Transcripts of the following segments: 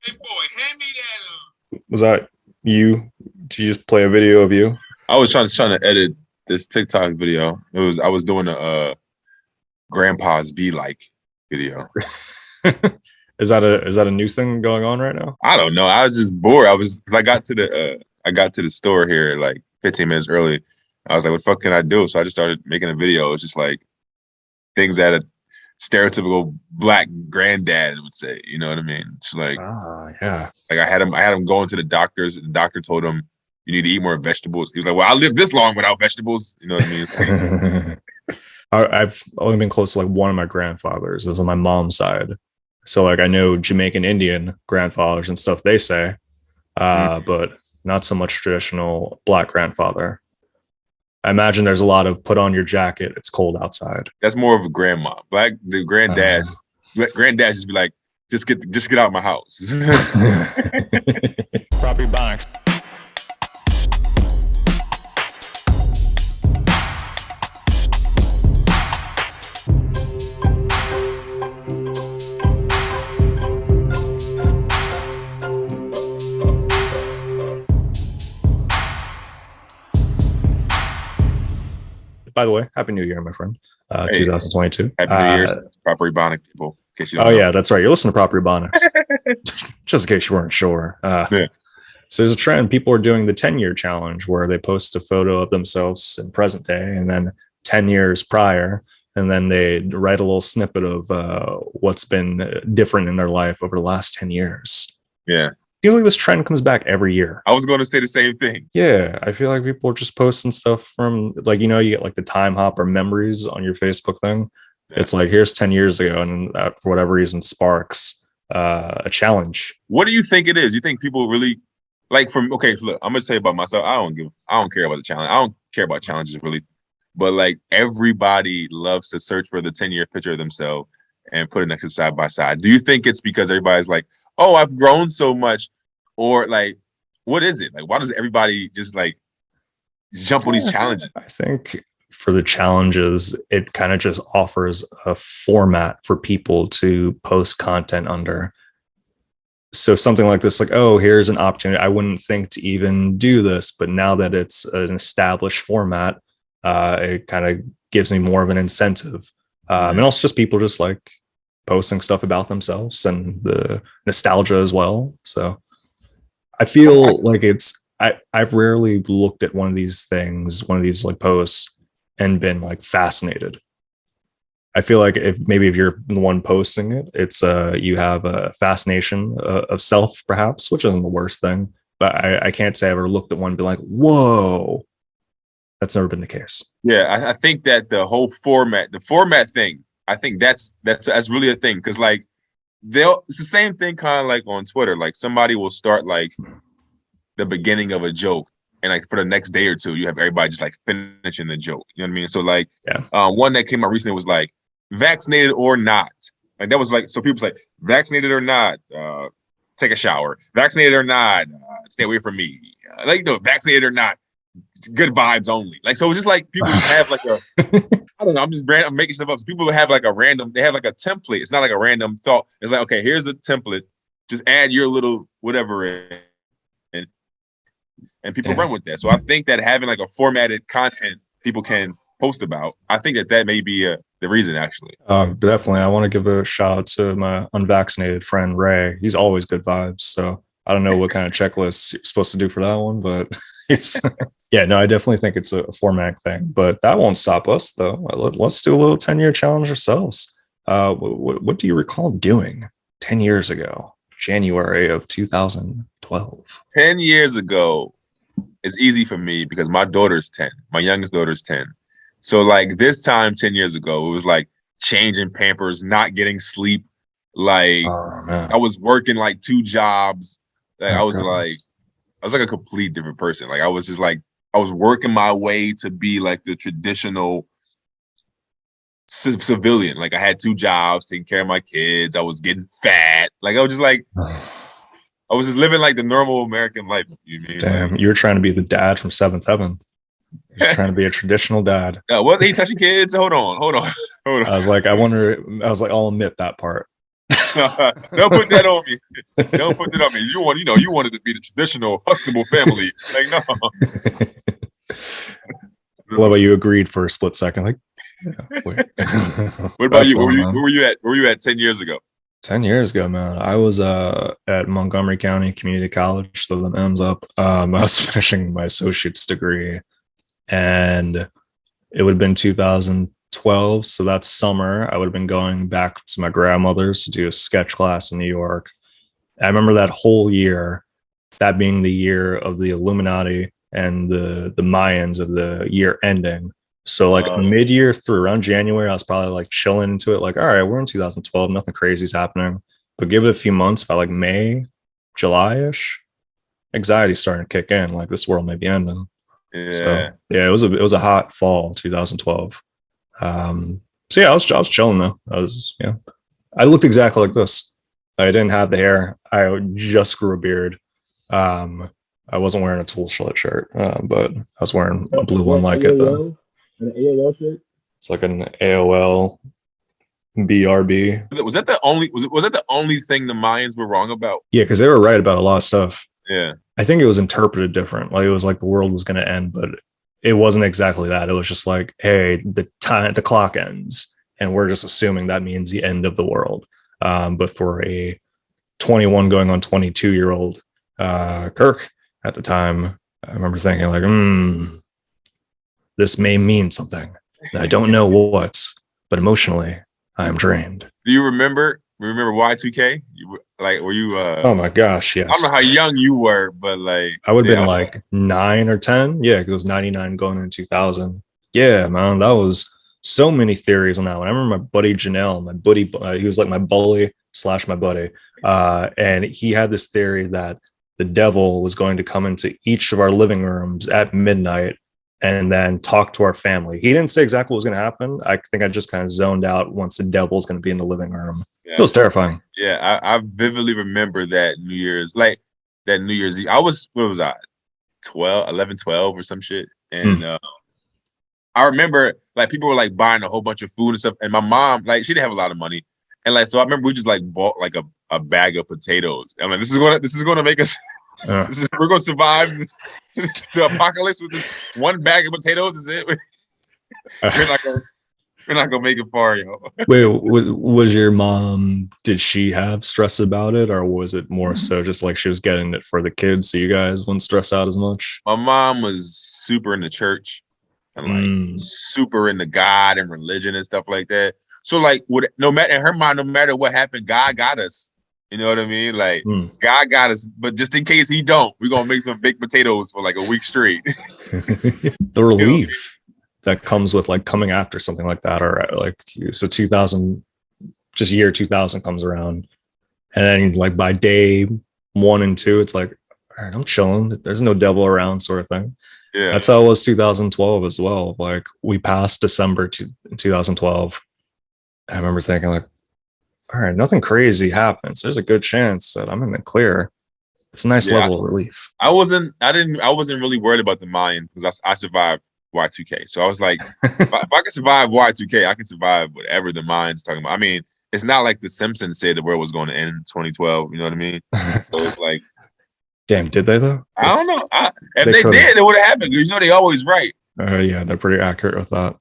Hey boy, hand me that. Was that you? Did you just play a video of you? I was trying to edit this TikTok video. I was doing a grandpa's be like video. Is that a new thing going on right now? I don't know. I was just bored. Cause I got to the store here like 15 minutes early. I was like, what the fuck can I do? So I just started making a video. It's just like things that a stereotypical black granddad would say. You know what I mean? It's Yeah. like I had him going to the doctors, and the doctor told him you need to eat more vegetables. He was like, well, I lived this long without vegetables. You know what I mean? I've only been close to like one of my grandfathers. It was on my mom's side. So like I know Jamaican Indian grandfathers and stuff they say, but not so much traditional black grandfather. I imagine there's a lot of put on your jacket. It's cold outside. That's more of a grandma. The granddads just be like, just get out of my house. Property Ebonics. By the way, Happy New Year, my friend. Hey, 2022. Happy New Year's. Proper Ebonic people. In case you don't Oh, know. yeah, that's right. You're listening to Proper Ebonics. Just in case you weren't sure. Yeah. So there's a trend. People are doing the 10-year challenge where they post a photo of themselves in present day and then 10 years prior. And then they write a little snippet of what's been different in their life over the last 10 years. Yeah. I feel like this trend comes back every year. I was going to say the same thing. Yeah, I feel like people are just posting stuff from like, you get like the time hop or memories on your Facebook thing. Yeah. It's like, here's 10 years ago. And that, for whatever reason, sparks a challenge. What do you think it is? You think people really like look, I'm going to say about myself. I don't care about the challenge. I don't care about challenges really. But like everybody loves to search for the 10-year picture of themselves and put it next to side by side. Do you think it's because everybody's like, oh, I've grown so much? Or like, what is it? Like, why does everybody just like jump on these challenges? I think for the challenges, it kind of just offers a format for people to post content under. So something like this, like, oh, here's an opportunity. I wouldn't think to even do this, but now that it's an established format, it kind of gives me more of an incentive. And also just people just like posting stuff about themselves and the nostalgia as well. So I feel like I've rarely looked at one of these like posts and been like fascinated. I feel like if you're the one posting it, it's you have a fascination of self, perhaps, which isn't the worst thing. But I can't say I ever looked at one and be like, whoa. That's never been the case. Yeah, I think that the format thing, I think that's really a thing. Cause like it's the same thing kind of like on Twitter. Like somebody will start like the beginning of a joke, and like for the next day or two, you have everybody just like finishing the joke. You know what I mean? So like one that came out recently was like vaccinated or not. Like that was like, so people's like vaccinated or not, take a shower. Vaccinated or not, stay away from me. Vaccinated or not, good vibes only. Like, so it's just like people have like a, I don't know, I'm making stuff up. So people have like they have like a template. It's not like a random thought. It's like, okay, here's a template. Just add your little whatever in, and people run with that. So I think that having like a formatted content people can post about, I think that may be the reason actually. Definitely. I want to give a shout out to my unvaccinated friend, Ray. He's always good vibes. So I don't know what kind of checklist you're supposed to do for that one, but yeah, no, I definitely think it's a format thing, but that won't stop us though. Let's do a little 10-year challenge ourselves. What do you recall doing 10 years ago, January of 2012? 10 years ago is easy for me because my daughter's 10. My youngest daughter's 10. So like this time 10 years ago, it was like changing Pampers, not getting sleep. Like I was working like 2 jobs. Like I was like a complete different person. Like I was just like, I was working my way to be like the traditional civilian. Like I had 2 jobs, taking care of my kids. I was getting fat. Like I was just like, I was just living like the normal American life. You mean? Damn, you were trying to be the dad from Seventh Heaven. You're trying to be a traditional dad. Was he touching kids? Hold on. I was like, I'll admit that part. Don't put that on me. Don't put that on me. You wanted to be the traditional Huxtable family. Like, no. What about you? Agreed for a split second? Like, yeah, wait. What about you? Where were you at? Where were you at 10 years ago? 10 years ago, man, I was at Montgomery County Community College, so the M's up. I was finishing my associate's degree, and it would have been 2012. So that summer, I would have been going back to my grandmother's to do a sketch class in New York. I remember that whole year, that being the year of the Illuminati and the Mayans of the year ending. So like from mid-year through around January, I was probably like chilling into it. Like, all right, we're in 2012, nothing crazy is happening. But give it a few months, by like May, July-ish, anxiety starting to kick in. Like this world may be ending. Yeah. So yeah, it was a hot fall, 2012. So yeah, I was chilling though. I looked exactly like this. I didn't have the hair. I just grew a beard. I wasn't wearing a tool shirt, but I was wearing a blue one like it though. An AOL shirt? It's like an AOL BRB. Was that the only thing the Mayans were wrong about? Yeah, because they were right about a lot of stuff. Yeah. I think it was interpreted different. Like it was like the world was going to end, but it wasn't exactly that. It was just like, hey, the clock ends, and we're just assuming that means the end of the world. But for a 21 going on 22-year-old Kirk at the time, I remember thinking like, this may mean something. I don't know what, but emotionally, I am drained. Do you remember Y2K? Were you? Oh my gosh, yes. I don't know how young you were, but like I would have been like 9 or 10. Yeah, because it was 99 going into 2000. Yeah, man, that was so many theories on that one. I remember my buddy Janelle, my buddy, he was like my bully / my buddy, and he had this theory that the devil was going to come into each of our living rooms at midnight and then talk to our family. He didn't say exactly what was going to happen. I think I just kind of zoned out once the devil was going to be in the living room. Yeah. It was terrifying. Yeah, I vividly remember that New Year's Eve. I was, what was I, 11, 12 or some shit. And I remember like people were like buying a whole bunch of food and stuff. And my mom, like she didn't have a lot of money. And like, so I remember we just like bought like a bag of potatoes. I'm like, this is going to make us, we're going to survive the apocalypse with this one bag of potatoes. Is it? We're not gonna make it far, yo. Wait, was your mom? Did she have stress about it, or was it more so just like she was getting it for the kids, so you guys wouldn't stress out as much? My mom was super into church and like super into God and religion and stuff like that. So like, no matter what happened, God got us. You know what I mean? Like God got us, but just in case He don't, we're gonna make some baked potatoes for like a week straight. The relief that comes with like coming after something like that, or like so 2000, just year 2000 comes around, and then like by day 1 and 2, it's like, all right, I'm chilling. There's no devil around, sort of thing. Yeah, that's how it was 2012 as well. Like we passed December 2012. I remember thinking like, all right, nothing crazy happens. There's a good chance that I'm in the clear. It's a nice level of relief. I wasn't really worried about the Mayan because I survived Y2K. So I was like, if I can survive Y2K, I can survive whatever the Mayans talking about. I mean, it's not like the Simpsons said the world was going to end in 2012. You know what I mean? So it's like, damn, did they though? I don't know. If they did, it would have happened. You know, they always right. Yeah, they're pretty accurate with that.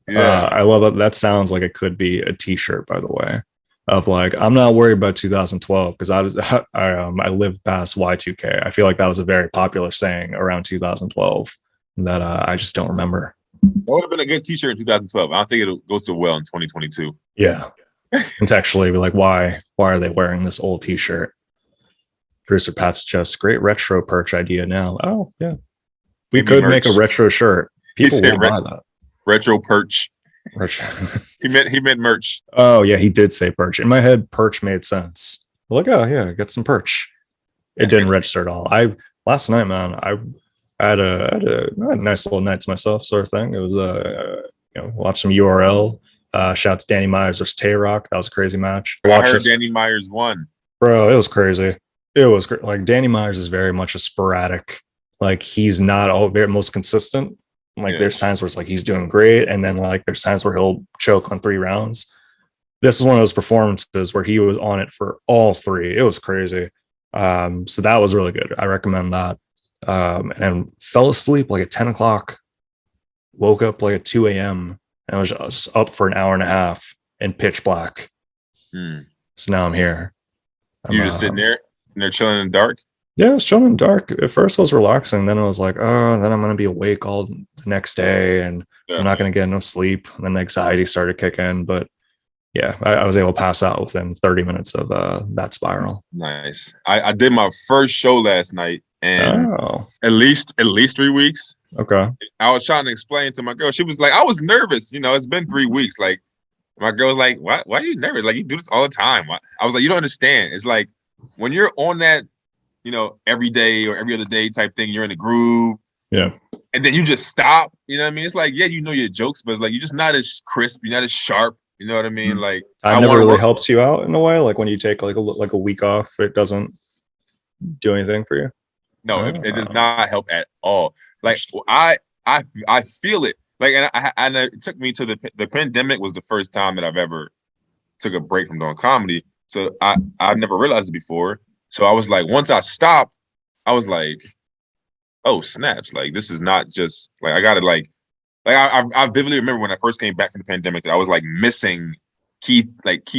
Yeah, I love it. That sounds like it could be a T-shirt, by the way. Of like, I'm not worried about 2012 because I lived past Y2K. I feel like that was a very popular saying around 2012 that I just don't remember. That would have been a good T-shirt in 2012. I don't think it'll go so well in 2022. Yeah, contextually, like why are they wearing this old T-shirt? Producer Pat's just great retro perch idea now. Oh yeah, we could make a retro shirt. People will buy that. Retro perch. Retro. He meant merch. Oh yeah, he did say perch. In my head, perch made sense. Like, oh yeah, get some perch. It didn't register at all. Last night, man, I had a nice little night to myself, sort of thing. It was watch some URL. Shout out to Danny Myers versus Tay-Rock. That was a crazy match. I heard Danny Myers won. Bro, it was crazy. It was great. Like Danny Myers is very much a sporadic. Like he's not most consistent. Like there's times where it's like he's doing great, and then like there's times where he'll choke on 3 rounds. this is one of those performances where he was on it for all three. It was crazy. So that was really good. I recommend that. And fell asleep like at 10 o'clock, woke up like at 2 a.m. and I was just up for an hour and a half in pitch black. So now I'm here. You just sitting there and they're chilling in the dark? Yeah, I was chilling in the dark. At first I was relaxing. Then I was like, oh, then I'm going to be awake all the next day and I'm not going to get enough sleep. And then the anxiety started kicking in. But yeah, I was able to pass out within 30 minutes of that spiral. Nice. I did my first show last night, and at least 3 weeks. Okay. I was trying to explain to my girl. She was like, I was nervous. It's been 3 weeks. Like, my girl was like, why are you nervous? Like, you do this all the time. I was like, you don't understand. It's like when you're on that, every day or every other day type thing, you're in the groove. Yeah. And then you just stop. You know what I mean? It's like, yeah, you know your jokes, but it's like you're just not as crisp. You're not as sharp. You know what I mean? Like, time never really helps you out in a way. Like when you take like a week off, it doesn't do anything for you. No, it does not help at all. Like I feel it. Like, and it took me to the pandemic was the first time that I've ever took a break from doing comedy. So I never realized it before. So I was like, once I stopped, I was like, oh snaps! Like this is not just like I gotta like I vividly remember when I first came back from the pandemic that I was like missing key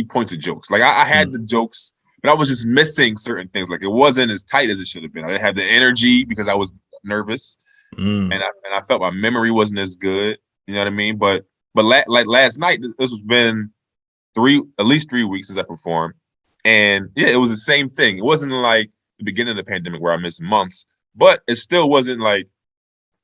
points of jokes. Like I had the jokes, but I was just missing certain things. Like it wasn't as tight as it should have been. I didn't have the energy because I was nervous, and I felt my memory wasn't as good. You know what I mean? But like last night, this has been at least 3 weeks since I performed, and yeah, it was the same thing. It wasn't like the beginning of the pandemic where I missed months, but it still wasn't like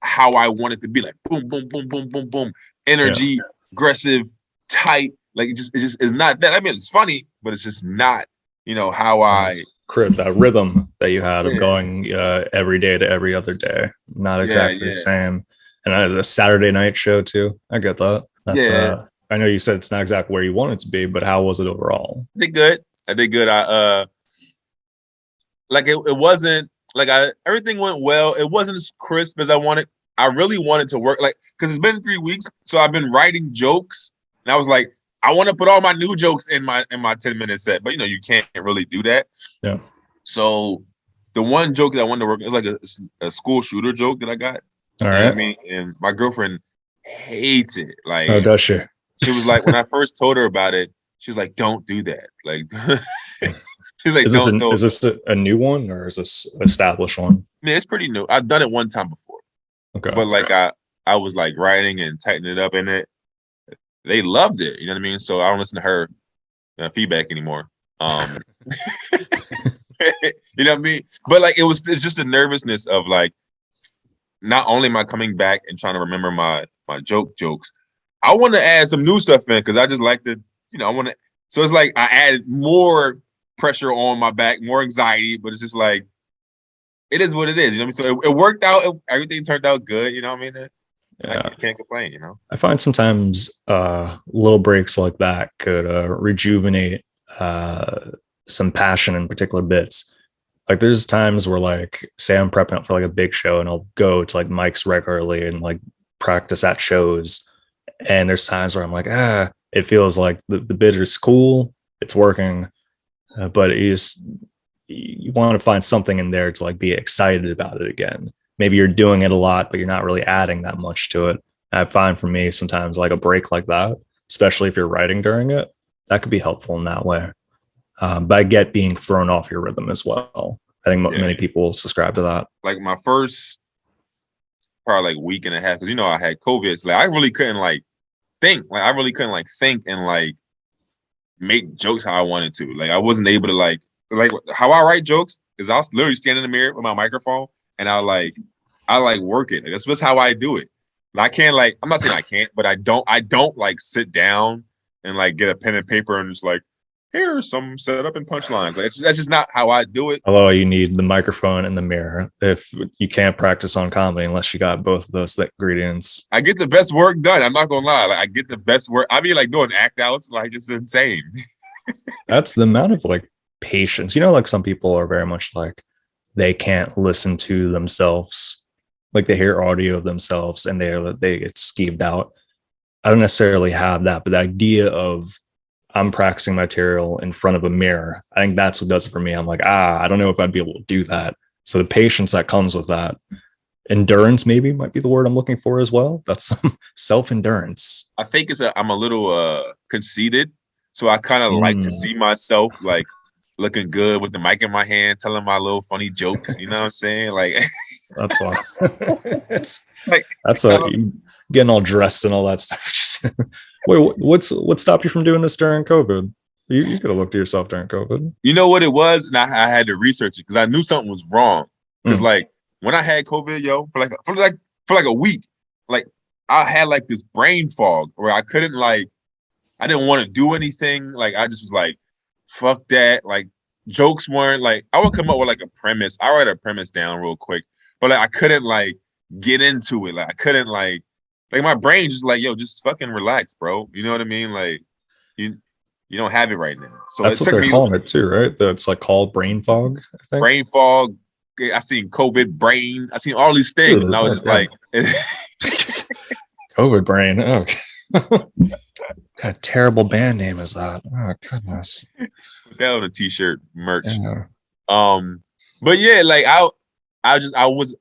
how I wanted to be, like boom, boom, boom, boom, boom, boom, energy, aggressive, tight. Like it just is not that. I mean, it's funny, but it's just not, how I that rhythm that you had of going every day to every other day. Not exactly the same. And I had a Saturday night show too. I get that. That's I know you said it's not exactly where you want it to be, but how was it overall? I did good. It wasn't like everything went well. It wasn't as crisp as I wanted. I really wanted to work because it's been 3 weeks, so I've been writing jokes, and I was like, I want to put all my new jokes in my 10-minute set, but you can't really do that. Yeah. So the one joke that I wanted to work is like a school shooter joke that I got. All right. You know what I mean? And my girlfriend hates it. Like, oh, does she? She was like, when I first told her about it, she was like, "Don't do that." Like, she's like, "Is this a new one or is this an established one?" Yeah, it's pretty new. I've done it one time before. Okay. But like I was like writing and tightening it up in it. They loved it. You know what I mean? So I don't listen to her feedback anymore. You know what I mean? But like it's just the nervousness of like not only am I coming back and trying to remember my jokes, I want to add some new stuff in because I just like to, I want to. So it's like I added more pressure on my back, more anxiety, but it's just like it is what it is. You know what I mean? So it worked out. Everything turned out good. You know what I mean? I can't complain. I find sometimes little breaks like that could rejuvenate some passion in particular bits. Like there's times where like say I'm prepping up for like a big show and I'll go to like mics regularly and like practice at shows. And there's times where I'm like, it feels like the bit is cool, it's working, but you want to find something in there to like be excited about it again. Maybe you're doing it a lot, but you're not really adding that much to it. I find for me sometimes like a break like that, especially if you're writing during it, that could be helpful in that way. But I get being thrown off your rhythm as well. I think many people subscribe to that. Like my first probably like week and a half, because I had COVID. So like I really couldn't like think. Like I really couldn't like think and like make jokes how I wanted to. Like I wasn't able to like how I write jokes is I'll literally stand in the mirror with my microphone and I work it. Like, that's just how I do it. And I can't like I'm not saying I can't, but I don't like sit down and like get a pen and paper and just like here are some setup and punchlines. Like that's just not how I do it. Although you need the microphone and the mirror if you can't practice on comedy unless you got both of those ingredients. I get the best work done. I'm not gonna lie. Like I get the best work. I mean, like doing act outs, like it's insane. That's the amount of like patience. Like some people are very much like they can't listen to themselves. Like they hear audio of themselves and they get skeeved out. I don't necessarily have that, but the idea of I'm practicing material in front of a mirror. I think that's what does it for me. I'm like, I don't know if I'd be able to do that. So the patience that comes with that, endurance maybe might be the word I'm looking for as well. That's some self-endurance. I think I'm a little conceited, so I kind of like to see myself like looking good with the mic in my hand, telling my little funny jokes. You know what I'm saying? Like that's why it's like that's getting all dressed and all that stuff. Wait, what stopped you from doing this during COVID? You could have looked at yourself during COVID. You know what it was, and I had to research it because I knew something was wrong. Because like when I had COVID, yo, for like a week, like I had like this brain fog where I couldn't like, I didn't want to do anything. Like I just was like, fuck that. Like jokes weren't like, I would come up with like a premise. I write a premise down real quick, but like I couldn't like get into it. Like I couldn't like my brain just like, yo, just fucking relax, bro. You know what I mean? Like you don't have it right now. So that's what they're calling it too, right? That's like called brain fog, I think. Brain fog. I seen COVID brain. I seen all these things, and I was just like, COVID brain. Oh, what kind of terrible band name is that? Oh goodness. That on a t-shirt merch. Yeah. But yeah, like I was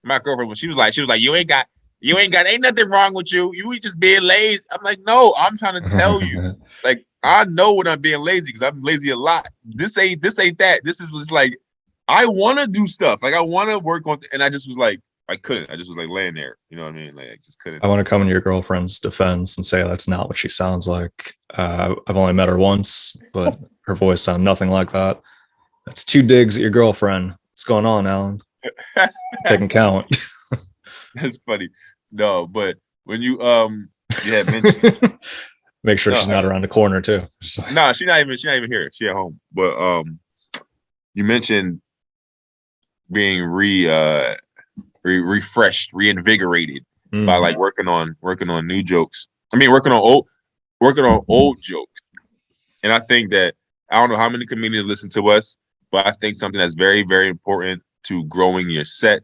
my girlfriend when she was like, ain't nothing wrong with you. You just being lazy. I'm like, no, I'm trying to tell you. Like, I know when I'm being lazy because I'm lazy a lot. This ain't that. This is just like, I want to do stuff. Like, I want to work on, and I just was like, I couldn't. I just was like laying there. You know what I mean? Like, I just couldn't. I want to come in your girlfriend's defense and say that's not what she sounds like. I've only met her once, but her voice sounds nothing like that. That's 2 digs at your girlfriend. What's going on, Alan? Taking count. That's funny. No, but when you mentioned make sure she's not around the corner too. No, she's not even here. She at home. But you mentioned being refreshed, reinvigorated by like working on new jokes. I mean, working on old jokes. And I think that I don't know how many comedians listen to us, but I think something that's very, very important to growing your set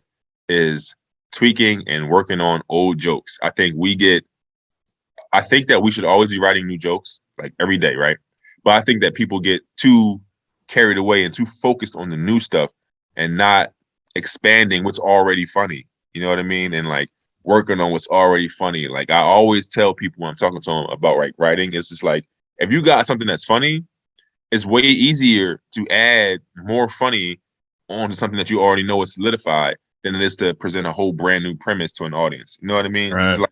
is tweaking and working on old jokes. I think that we should always be writing new jokes like every day, right? But I think that people get too carried away and too focused on the new stuff and not expanding what's already funny. You know what I mean? And like working on what's already funny. Like I always tell people when I'm talking to them about like writing, it's just like, if you got something that's funny, it's way easier to add more funny onto something that you already know is solidified than it is to present a whole brand new premise to an audience. You know what I mean? Right. Like,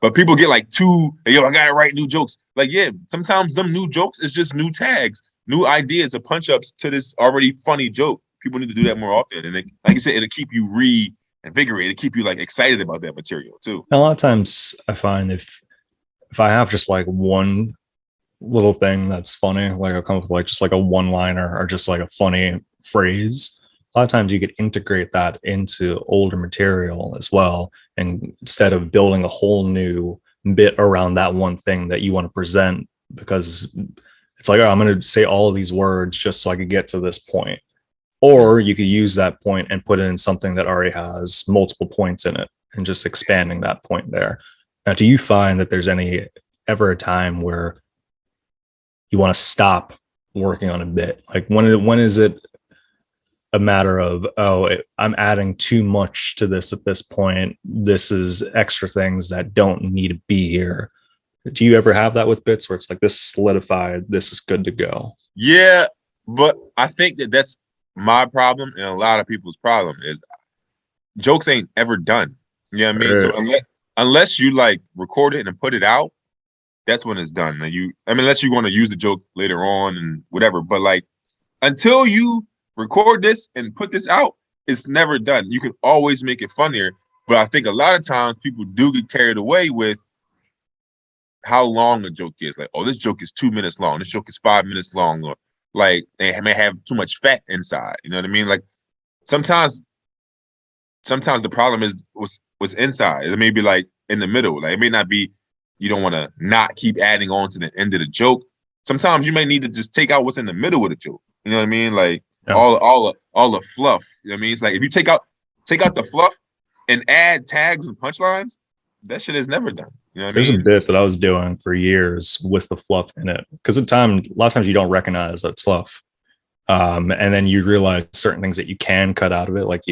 but people get like I gotta write new jokes. Like, yeah, sometimes them new jokes is just new tags, new ideas or punch ups to this already funny joke. People need to do that more often. And like you said, it'll keep you reinvigorated, keep you like excited about that material too. A lot of times I find if I have just like one little thing that's funny, like I'll come up with like just like a one-liner or just like a funny phrase. A lot of times you could integrate that into older material as well. And instead of building a whole new bit around that one thing that you want to present, because it's like, oh, I'm going to say all of these words just so I could get to this point. Or you could use that point and put it in something that already has multiple points in it and just expanding that point there. Now, do you find that there's ever a time where you want to stop working on a bit? Like when is it a matter of, I'm adding too much to this at this point. This is extra things that don't need to be here. Do you ever have that with bits where it's like, this is solidified, this is good to go? Yeah, but I think that's my problem and a lot of people's problem is jokes ain't ever done. You know what I mean? So unless you like record it and put it out, that's when it's done. Unless you want to use the joke later on and whatever, but like until you record this and put this out, it's never done. You can always make it funnier, but I think a lot of times people do get carried away with how long a joke is. Like, oh, this joke is 2 minutes long. This joke is 5 minutes long, or like it may have too much fat inside. You know what I mean? Like sometimes the problem is what's inside. It may be like in the middle. Like it may not be. You don't want to not keep adding on to the end of the joke. Sometimes you may need to just take out what's in the middle of the joke. You know what I mean? Like all the fluff. You know what I mean? It's like if you take out the fluff and add tags and punchlines, that shit is never done. You know what I There's a mean? bit that I was doing for years with the fluff in it because a lot of times you don't recognize that it's fluff, and then you realize certain things that you can cut out of it. Like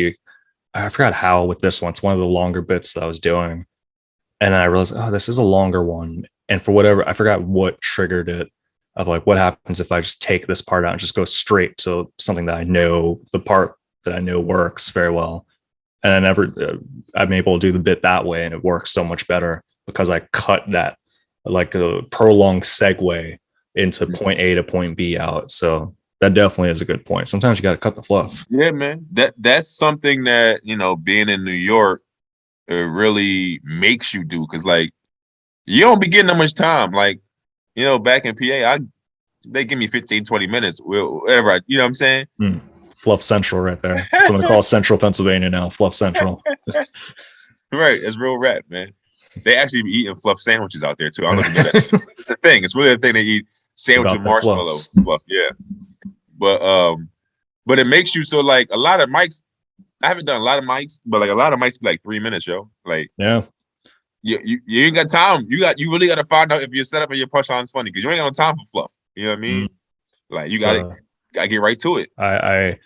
I forgot how with this one. It's one of the longer bits that I was doing, and then I realized, oh, this is a longer one, and for whatever I forgot what triggered it. Of like, what happens if I just take this part out and just go straight to something that I know, the part that I know works very well, and I never, I'm able to do the bit that way, and it works so much better because I cut that like a prolonged segue into point A to point B out. So that definitely is a good point. Sometimes you got to cut the fluff. Yeah, man. That's something that, you know, being in New York, it really makes you do, because like you don't be getting that much time. Like, you know, back in PA, they give me 15, 20 minutes, whatever. You know what I'm saying? Fluff Central right there. That's what they call Central Pennsylvania now. Fluff Central. Right. It's real rap, man. They actually be eating fluff sandwiches out there too. I don't know if you know that. It's a thing. It's really a thing. They eat sandwich with marshmallow fluff. Yeah. But it makes you so like a lot of mics. I haven't done a lot of mics, but like a lot of mics be like 3 minutes, yo. Like, yeah. You ain't got time. You really got to find out if your setup and your punchline is funny, because you ain't got no time for fluff. You know what I mean? Like you gotta get right to it. I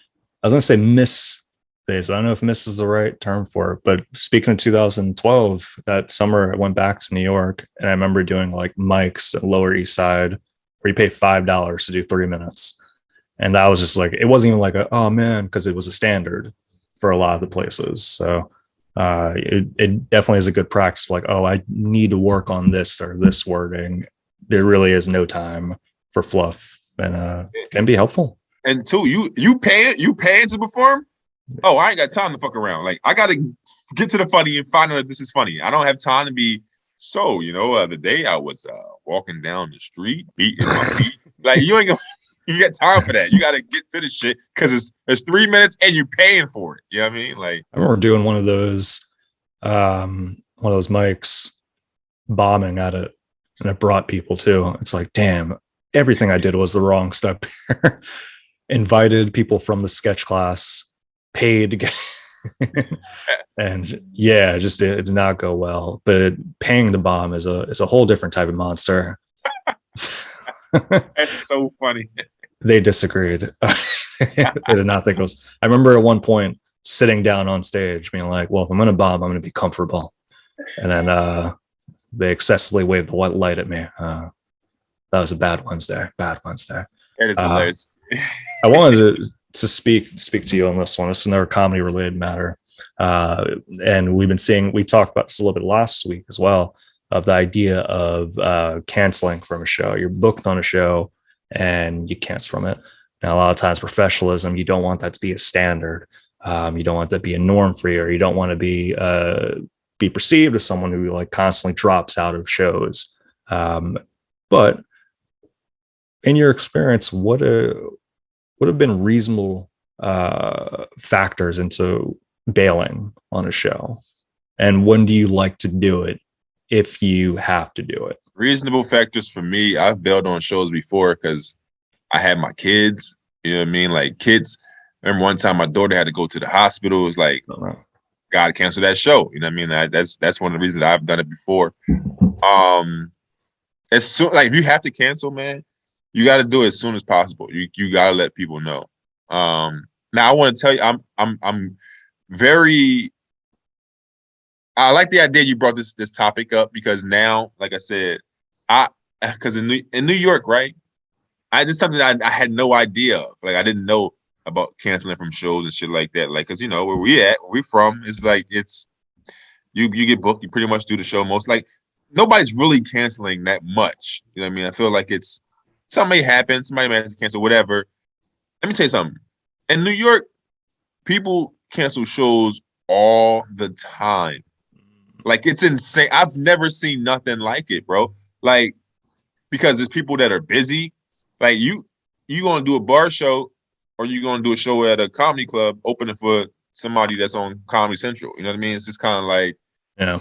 was gonna say miss days. I don't know if miss is the right term for it, but speaking of 2012, that summer I went back to New York, and I remember doing like mics at Lower East Side where you pay $5 to do 3 minutes, and that was just like, it wasn't even like oh man, because it was a standard for a lot of the places. So it definitely is a good practice. Like, oh, I need to work on this or this wording. There really is no time for fluff, and can be helpful. And two, you paying to perform. Oh, I ain't got time to fuck around. Like, I gotta get to the funny and find out if this is funny. I don't have time to be. So, you know, the day I was walking down the street, beating my feet. Like, you ain't gonna. You got time for that. You got to get to the shit because it's 3 minutes and you're paying for it. You know what I mean? Like, I remember doing one of those mics, bombing at it, and it brought people too. It's like, damn, everything I did was the wrong step here. Invited people from the sketch class, paid to get, and yeah, it did not go well. But paying the bomb is a whole different type of monster. That's so funny. They disagreed. They did not think it was. I remember at one point sitting down on stage being like, well, if I'm going to bomb, I'm going to be comfortable. And then they excessively waved the white light at me. That was a bad Wednesday. That is hilarious. I wanted to speak to you on this one. It's another comedy related matter. And we talked about this a little bit last week as well, of the idea of canceling from a show. You're booked on a show and you cancel from it. Now, a lot of times professionalism, you don't want that to be a standard. You don't want that to be a norm for you, or you don't want to be perceived as someone who like constantly drops out of shows. But in your experience, what have been reasonable factors into bailing on a show? And when do you like to do it if you have to do it? Reasonable factors for me, I've bailed on shows before because I had my kids. You know what I mean? Like, kids. Remember one time my daughter had to go to the hospital. It was like, gotta cancel that show. You know what I mean? That's one of the reasons I've done it before. As soon, like, if you have to cancel, man, you got to do it as soon as possible. You got to let people know. Now I want to tell you, I'm very. I like the idea you brought this topic up, because now, like I said, because in New York, right? It's something that I had no idea of. Like, I didn't know about canceling from shows and shit like that. Like, because, you know, where we from, it's like, it's you get booked, you pretty much do the show. Most, like, nobody's really canceling that much. You know what I mean? I feel like it's something may happen, somebody may have to cancel, whatever. Let me tell you something. In New York, people cancel shows all the time. Like, it's insane. I've never seen nothing like it, bro. Like, because there's people that are busy. Like, you gonna do a bar show, or you gonna do a show at a comedy club opening for somebody that's on Comedy Central. You know what I mean? It's just kind of like, yeah.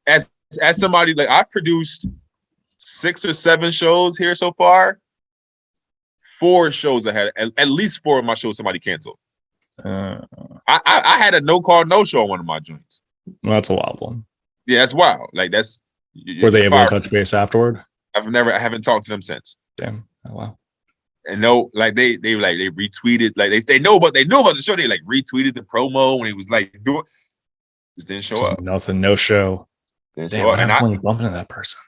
As somebody, like, I've produced 6 or 7 shows here so far. 4 shows I had, at least 4 of my shows somebody canceled. I had a no call, no show on one of my joints. Well, that's a wild one. Yeah, that's wild. Like, that's Were they able to fired. touch base afterward? I haven't talked to them since. Damn. Oh, wow. And no, like they retweeted, like they know about the show. They like retweeted the promo when he was like doing, just didn't show Just up. nothing, no show. Didn't Damn, show what up. And happened when you bump into that person?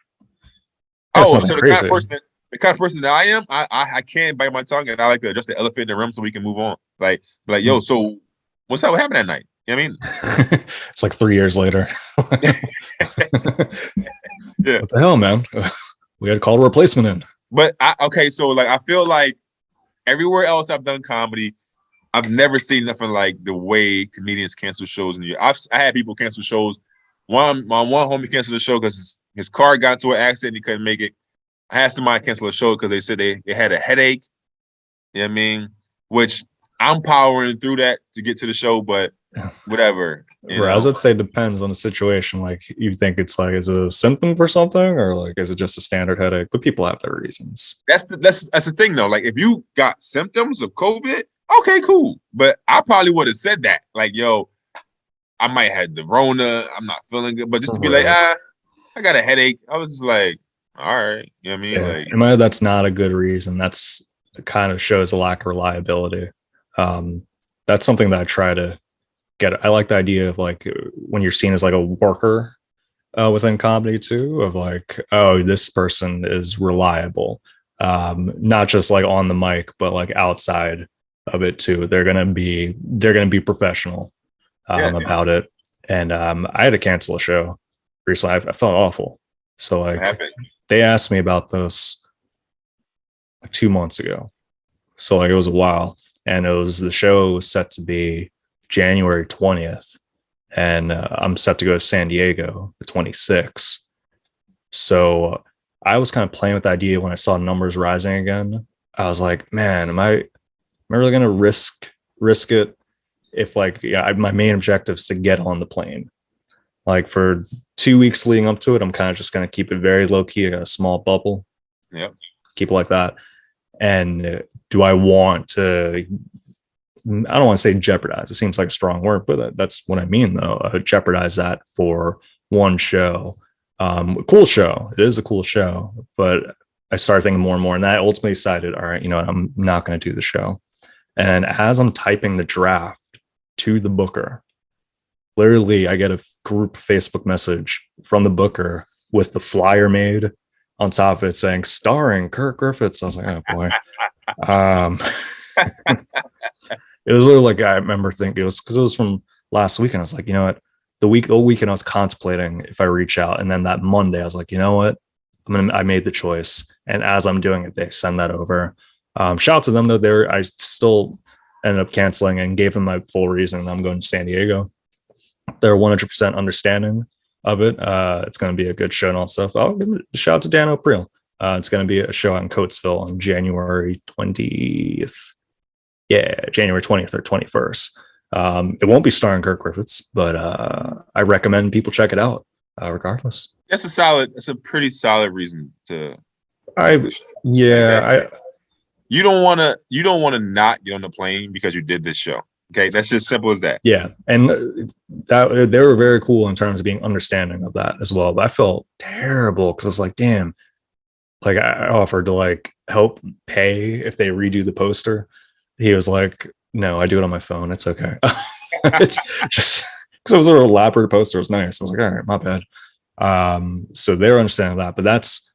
That's so nothing crazy. the kind of person that I am, I can't bite my tongue, and I like to adjust the elephant in the room so we can move on. Like yo, so what's up? What happened that night? You know what I mean? It's like 3 years later. Yeah. What the hell, man? We had to call a replacement in. But so like I feel like everywhere else I've done comedy, I've never seen nothing like the way comedians cancel shows in the year. I had people cancel shows. My one homie canceled the show because his car got into an accident. He couldn't make it. I had somebody cancel a show because they said they had a headache. You know what I mean? Which I'm powering through that to get to the show, but whatever. I was about to say it depends on the situation. Like you think it's like, is it a symptom for something, or like is it just a standard headache? But people have their reasons. That's the thing though. Like if you got symptoms of COVID, okay, cool. But I probably would have said that. Like, yo, I might have the Rona. I'm not feeling good. But just to be like, I got a headache. I was just like, all right. You know what I mean? Yeah. Like, in my head, that's not a good reason. That's kind of shows a lack of reliability. That's something that I try to get. I like the idea of like when you're seen as like a worker within comedy too, of like, oh, this person is reliable. Not just like on the mic, but like outside of it too. They're gonna be professional about it. And I had to cancel a show recently. I felt awful. So like they asked me about this like 2 months ago. So like it was a while, and the show was set to be January 20th, and I'm set to go to San Diego the 26th. So I was kind of playing with the idea when I saw numbers rising again. I was like, man, am I really going to risk it if like, my main objective is to get on the plane. Like for 2 weeks leading up to it, I'm kind of just going to keep it very low key. I got a small bubble. Yep. Keep it like that. And do I want to, I don't want to say jeopardize. It seems like a strong word, but that's what I mean though. Jeopardize that for one show. Cool show. It is a cool show, but I started thinking more and more, and that ultimately decided, all right, you know what, I'm not going to do the show. And as I'm typing the draft to the booker, literally I get a group Facebook message from the booker with the flyer made on top of it saying starring Kirk Griffiths. I was like, oh boy. It was literally like, I remember thinking it was because it was from last weekend. I was like, you know what, the weekend I was contemplating if I reach out, and then that Monday I was like, you know what, I made the choice. And as I'm doing it, they send that over. Shout out to them though. I still ended up canceling and gave them my full reason. I'm going to San Diego. They're 100% understanding of it. It's going to be a good show and all stuff. I'll give a shout out to Dan O'Priel. It's going to be a show out in Coatesville on January 20th. Yeah, January 20th or 21st. It won't be starring Kirk Griffiths, but I recommend people check it out regardless. That's a pretty solid reason to. You don't want to not get on the plane because you did this show. Okay, that's just simple as that. Yeah, and that they were very cool in terms of being understanding of that as well. But I felt terrible because I was like, damn, like I offered to like help pay if they redo the poster. He was like, no, I do it on my phone. It's okay. Just because it was an elaborate poster. It was nice. I was like, all right, my bad. So they're understanding that, but that's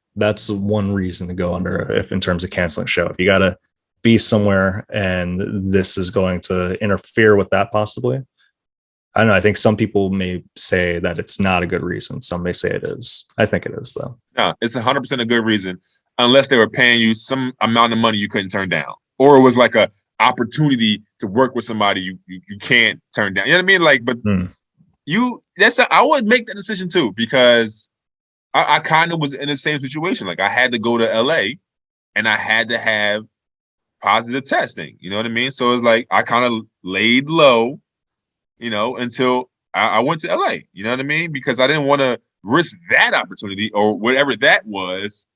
one reason to go under if in terms of canceling a show. If you got to be somewhere and this is going to interfere with that possibly. I don't know. I think some people may say that it's not a good reason. Some may say it is. I think it is though. No, it's 100% a good reason unless they were paying you some amount of money you couldn't turn down, or it was like a opportunity to work with somebody you can't turn down. You know what I mean? Like, but I would make that decision too, because I kind of was in the same situation. Like I had to go to LA and I had to have positive testing. You know what I mean? So it's like I kind of laid low, until I went to LA. You know what I mean? Because I didn't want to risk that opportunity or whatever that was.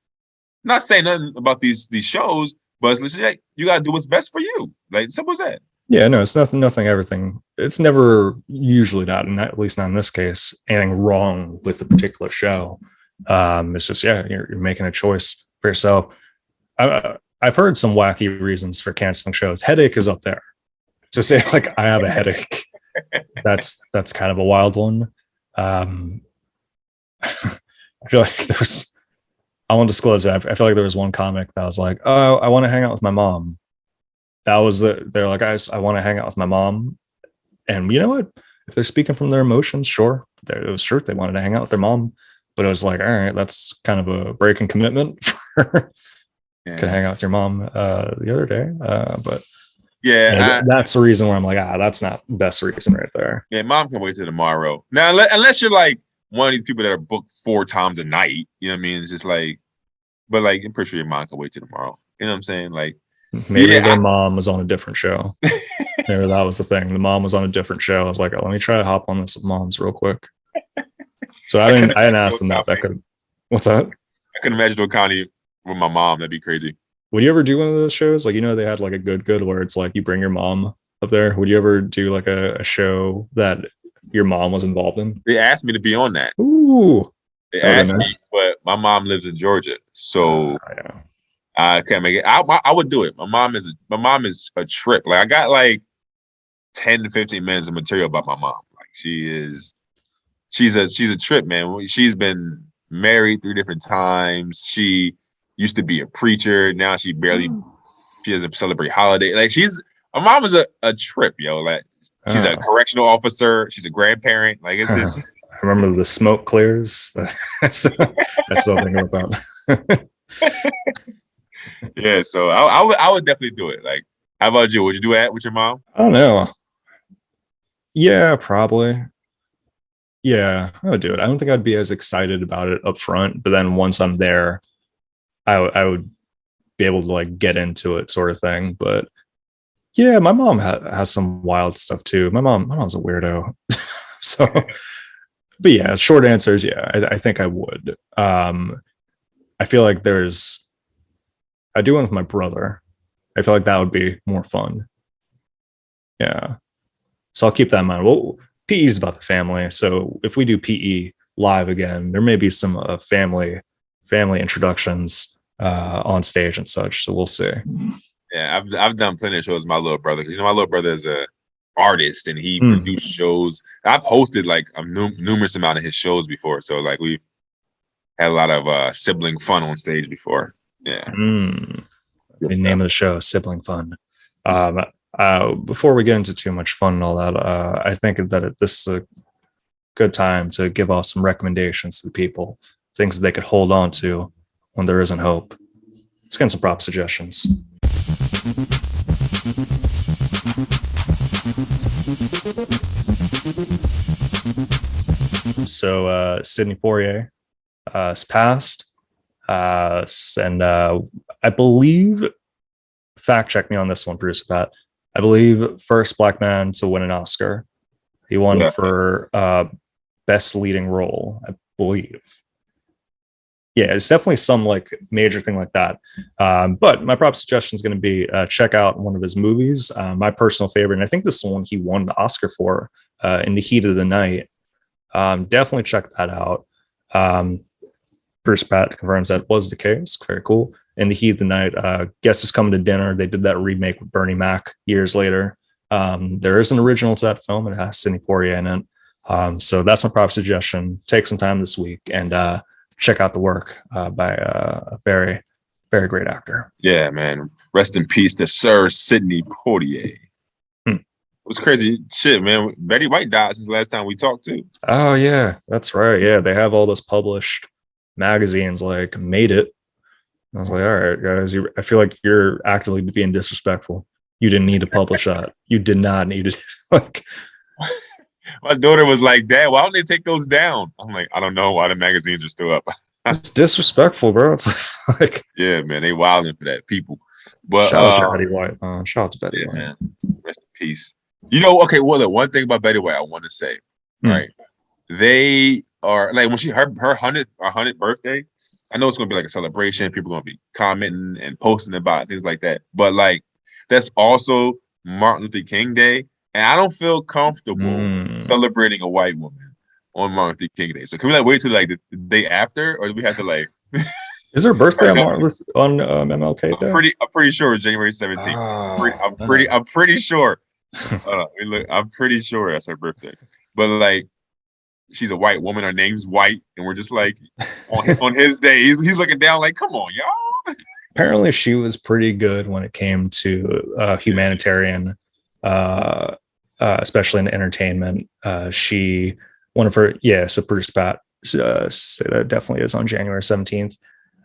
Not saying nothing about these shows, but it's like you gotta do what's best for you. Like simple as that. Yeah, no, it's nothing, everything. It's never usually not, at least not in this case, anything wrong with the particular show. It's just, yeah, you're making a choice for yourself. I've heard some wacky reasons for canceling shows. Headache is up there. To say like I have a headache, that's kind of a wild one. I feel like there's, I won't disclose that. I feel like there was one comic that was like, oh, I want to hang out with my mom. That was they're like, I want to hang out with my mom. And you know what? If they're speaking from their emotions, sure. It was true. They wanted to hang out with their mom. But it was like, all right, that's kind of a breaking commitment for could hang out with your mom the other day. But that's the reason where I'm like, that's not the best reason right there. Yeah, mom can wait till tomorrow. Now, unless you're like one of these people that are booked 4 times a night, you know what I mean? It's just like, but like, I'm pretty sure your mom can wait till tomorrow. You know what I'm saying? Like, maybe their mom was on a different show. Maybe that was the thing. The mom was on a different show. I was like, let me try to hop on this with moms real quick. So I didn't ask them that. What's that? I couldn't imagine doing comedy with my mom. That'd be crazy. Would you ever do one of those shows? Like, they had like a good where it's like you bring your mom up there. Would you ever do like a show that your mom was involved in? They asked me to be on that. Ooh. They asked me, but my mom lives in Georgia, so I can't make it. I would do it. My mom is a trip. Like I got like 10 to 15 minutes of material about my mom. Like she's a trip, man. She's been married 3 different times. She used to be a preacher. Now she doesn't celebrate holiday. Like my mom is a trip, yo. Like she's a correctional officer. She's a grandparent. Like it's just. I remember the smoke clears. I still think about that. Yeah, so I would definitely do it. Like, how about you? Would you do that with your mom? I don't know. Yeah, probably. Yeah, I would do it. I don't think I'd be as excited about it up front, but then once I'm there, I would be able to like get into it, sort of thing. But yeah, my mom has some wild stuff too. My mom's a weirdo. So, but yeah, short answer is yeah. I think I would. I feel like I do one with my brother. I feel like that would be more fun. Yeah. So I'll keep that in mind. Well, PE is about the family. So if we do PE live again, there may be some family introductions on stage and such. So we'll see. Yeah, I've done plenty of shows with my little brother. Because my little brother is a artist and he produced shows. I've hosted like a numerous amount of his shows before. So like we've had a lot of sibling fun on stage before. Yeah. The name of the show, Sibling Fun. Before we get into too much fun and all that, I think that this is a good time to give off some recommendations to the people, things that they could hold on to when there isn't hope. Let's get some prop suggestions. So Sidney Poitier has passed. And I believe, fact check me on this one, Bruce, Pat. I believe first black man to win an Oscar. He won for best leading role, I believe. Yeah, it's definitely some like major thing like that. But my prop suggestion is going to be check out one of his movies. My personal favorite, and I think this is the one he won the Oscar for, In the Heat of the Night. Definitely check that out. Bruce Pat confirms that was the case. Very cool. In the Heat of the Night, Guest Is Coming to Dinner. They did that remake with Bernie Mac years later. There is an original to that film. It has Sidney Poitier in it. So that's my prop suggestion. Take some time this week and check out the work by a very, very great actor. Yeah, man. Rest in peace to Sir Sidney Poitier. It was crazy shit, man. Betty White died since the last time we talked too. Oh yeah, that's right. Yeah, they have all those published magazines like Made It. I was like, all right, guys, I feel like you're actively being disrespectful. You didn't need to publish that. You did not need to. Like, my daughter was like, Dad, why don't they take those down? I'm like, I don't know why the magazines are still up. It's disrespectful, bro. It's like, yeah, man, they wilding for that, people. But shout out to Betty White. Shout out to Betty White. Man. Rest in peace. You know, okay, well, the one thing about Betty White I want to say, right? They are like when her 100th birthday. I know it's gonna be like a celebration. People are gonna be commenting and posting about it, things like that. But like, that's also Martin Luther King Day, and I don't feel comfortable celebrating a white woman on Martin Luther King Day. So can we like wait till like the day after, or do we have to like? Is there a birthday on MLK Day? I'm pretty sure it's January 17th. I'm pretty sure. I'm pretty sure that's her birthday. But like, she's a white woman. Her name's White, and we're just like on his day. He's looking down like, come on, y'all. Apparently, she was pretty good when it came to humanitarian, especially in entertainment. So Bruce Pat that definitely is on January 17th.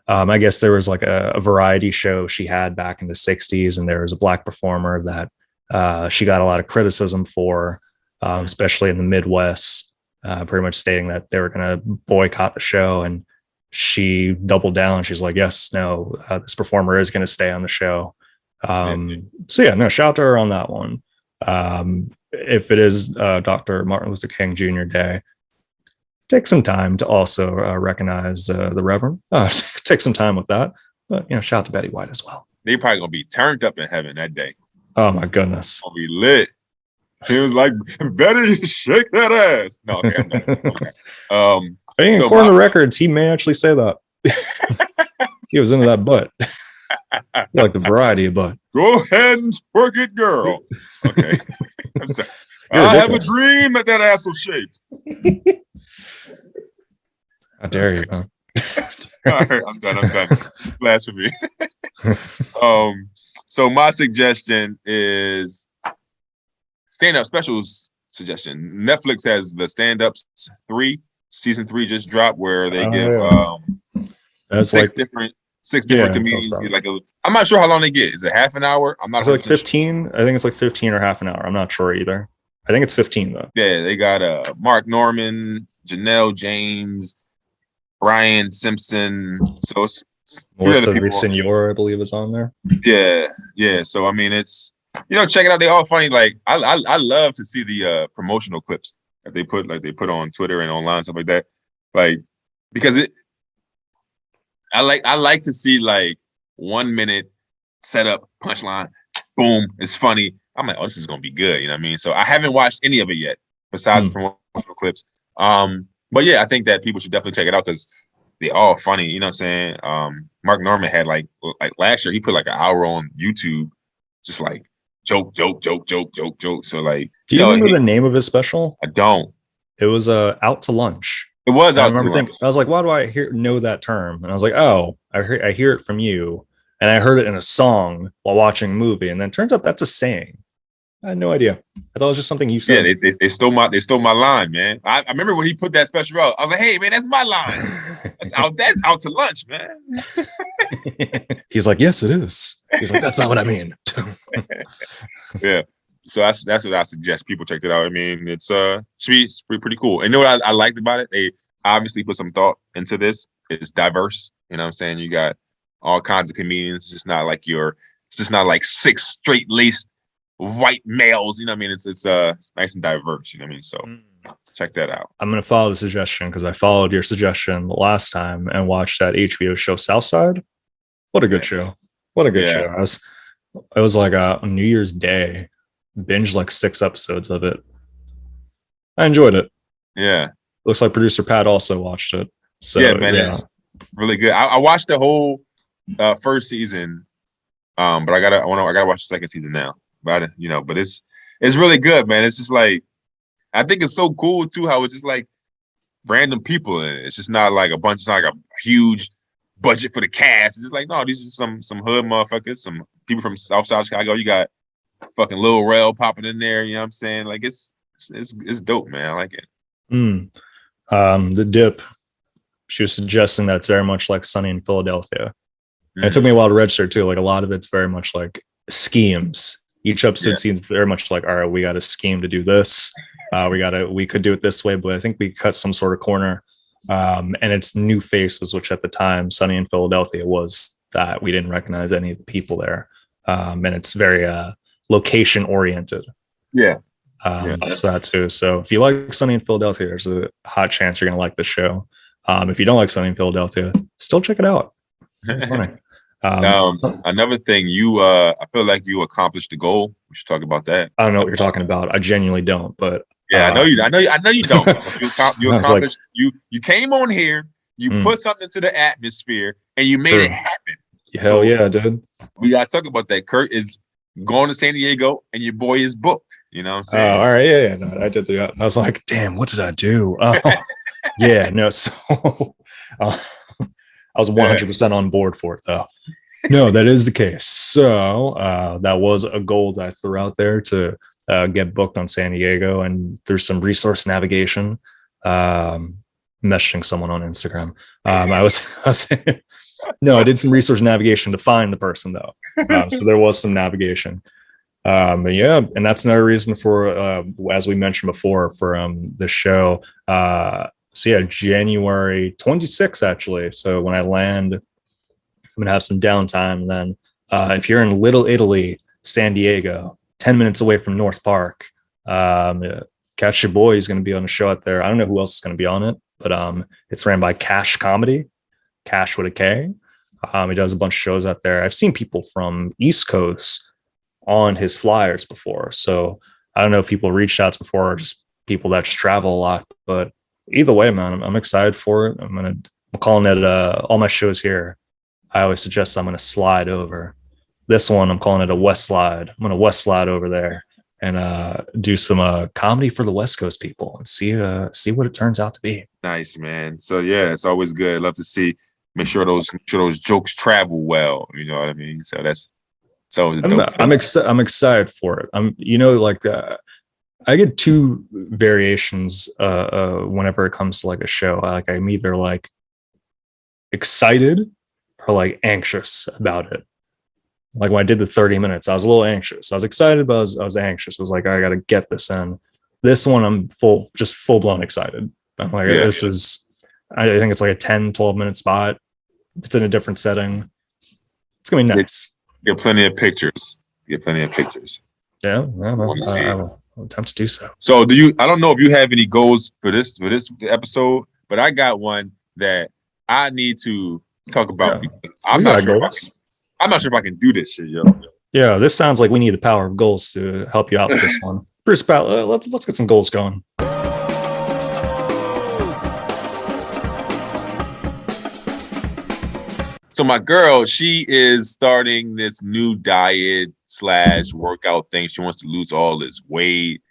I guess there was like a variety show she had back in the 60s, and there was a black performer that she got a lot of criticism for, especially in the Midwest, pretty much stating that they were going to boycott the show. And she doubled down. She's like, yes, no, this performer is going to stay on the show. Shout out to her on that one. If it is Dr. Martin Luther King Jr. Day, take some time to also recognize the Reverend. Take some time with that. But, shout out to Betty White as well. They probably going to be turned up in heaven that day. Oh, my goodness. Going to be lit. He was like, Betty, shake that ass. No, okay. According to records, he may actually say that. He was into that butt. Like the variety of butt. Go ahead and twerk it, girl. Okay. I have a dream that ass will shake. How dare you, huh? All right, I'm done. Blasphemy. So my suggestion is stand-up specials suggestion. Netflix has the stand-ups 3. Season 3 just dropped, where they give six different comedians. I'm not sure how long they get. Is it half an hour? I'm not. It's like 15. Sure. I think it's like 15 or half an hour. I'm not sure either. I think it's 15 though. Yeah, they got Mark Norman, Janelle James, Brian Simpson. So it's Melissa Villasenor, I believe, is on there. Yeah. So I mean, it's check it out. They all funny. Like I love to see the promotional clips that they put on Twitter and online, stuff like that. Like, because I like to see like 1 minute setup, punchline, boom, it's funny. I'm like, oh, this is gonna be good. You know what I mean? So I haven't watched any of it yet, besides the promotional clips. But yeah, I think that people should definitely check it out because they're all funny. You know what I'm saying? Mark Norman had like last year, he put like an hour on YouTube, just like joke. So like, do you remember the name of his special? I don't. It was Out to Lunch. It was Out to Lunch. I was like, why do I know that term? And I was like, oh, I hear it from you, and I heard it in a song while watching a movie, and then turns out that's a saying. I had no idea. I thought it was just something you said. Yeah, they stole my line, man. I remember when he put that special out. I was like, hey man, that's my line. That's out to lunch, man. He's like, yes, it is. He's like, that's not what I mean. Yeah. So that's what I suggest people check it out. I mean, it's pretty cool. And you know what I liked about it? They obviously put some thought into this. It's diverse. You know what I'm saying? You got all kinds of comedians. It's just not like 6 straight laced white males. You know what I mean? It's nice and diverse. You know what I mean? So check that out. I'm gonna follow the suggestion because I followed your suggestion the last time and watched that HBO show Southside. What a good show! What a good show! It was like a New Year's Day. Binged like 6 episodes of it. I enjoyed it. Yeah. Looks like producer Pat also watched it. So yeah, man, it's really good. I watched the whole first season, but I gotta watch the second season now. But but it's really good, man. It's just like, I think it's so cool too how it's just like random people in it. It's just not like it's not like a huge budget for the cast. It's just like, no, these are some hood motherfuckers, some people from Southside Chicago. You got fucking Lil Rel popping in there. You know what I'm saying? Like it's dope, man. I like it. The Dip, she was suggesting that it's very much like Sunny in Philadelphia. And it took me a while to register too. Like a lot of it's very much like each episode seems very much like, all right, we got a scheme to do this. We could do it this way, but I think we cut some sort of corner. And it's new faces, which at the time, Sunny in Philadelphia was that we didn't recognize any of the people there. And it's very location oriented. Yeah. That's that too. So if you like Sunny in Philadelphia, there's a hot chance you're gonna like the show. If you don't like Sunny in Philadelphia, still check it out. Another thing, I feel like you accomplished the goal. We should talk about that. I don't know what you're talking about. I genuinely don't, but Yeah, I know you. I know you don't. You I was like, accomplished. You came on here. You put something to the atmosphere, and you made it happen. Hell yeah, dude. We gotta talk about that. Kirk is going to San Diego, and your boy is booked. You know what I'm Oh, saying? all right, yeah. No, I did that. I was like, damn, what did I do? Yeah, no. So I was 100% on board for it, though. No, that is the case. So that was a goal that I threw out there to get booked on San Diego, and through some resource navigation, messaging someone on Instagram. I was no, I did some resource navigation to find the person though. So there was some navigation. But yeah, and that's another reason for, as we mentioned before, for the show. So yeah, January 26th actually. So when I land, I'm gonna have some downtime. And then if you're in Little Italy, San Diego, 10 minutes away from North Park, catch your boy. He's gonna be on a show out there. I don't know who else is gonna be on it, but it's ran by Cash Comedy, Cash with a K. He does a bunch of shows out there. I've seen people from East Coast on his flyers before. So I don't know if people reached out before or just people that just travel a lot. But either way, man, I'm excited for it. I'm calling it all my shows here. I always suggest I'm going to slide over. This one, I'm calling it a West Slide. I'm going to West Slide over there and do some comedy for the West Coast people and see what it turns out to be. Nice, man. So yeah, it's always good. Love to see. Make sure those jokes travel well. You know what I mean? So that's so. I'm excited for it. I get two variations whenever it comes to like a show. I'm either like excited or like anxious about it. Like when I did the 30 minutes, I was a little anxious. I was excited, but I was anxious. I was like, I got to get this in. This one, I'm full blown excited. I'm like, this is, I think it's like a 10, 12 minute spot. It's in a different setting. It's going to be nice. Get plenty of pictures. Yeah, I will attempt to do so. So I don't know if you have any goals for this episode, but I got one that I need to talk about. Yeah. I'm not sure if I can do this shit, yo. Yeah, this sounds like we need the power of goals to help you out with this one. Bruce, let's get some goals going. So my girl, she is starting this new diet / workout thing. She wants to lose all this weight,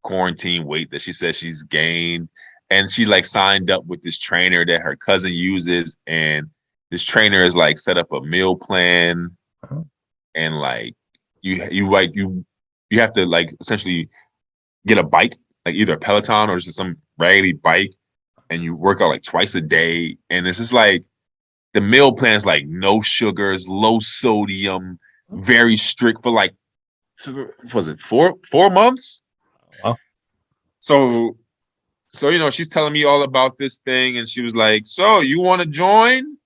quarantine weight that she says she's gained. And she like signed up with this trainer that her cousin uses. And this trainer is like set up a meal plan. And like you have to like essentially get a bike, like either a Peloton or just some raggedy bike. And you work out like twice a day. And it's just like, the meal plan is like no sugars, low sodium, very strict for like, was it 4 months? Wow. So she's telling me all about this thing, and she was like, "So you want to join?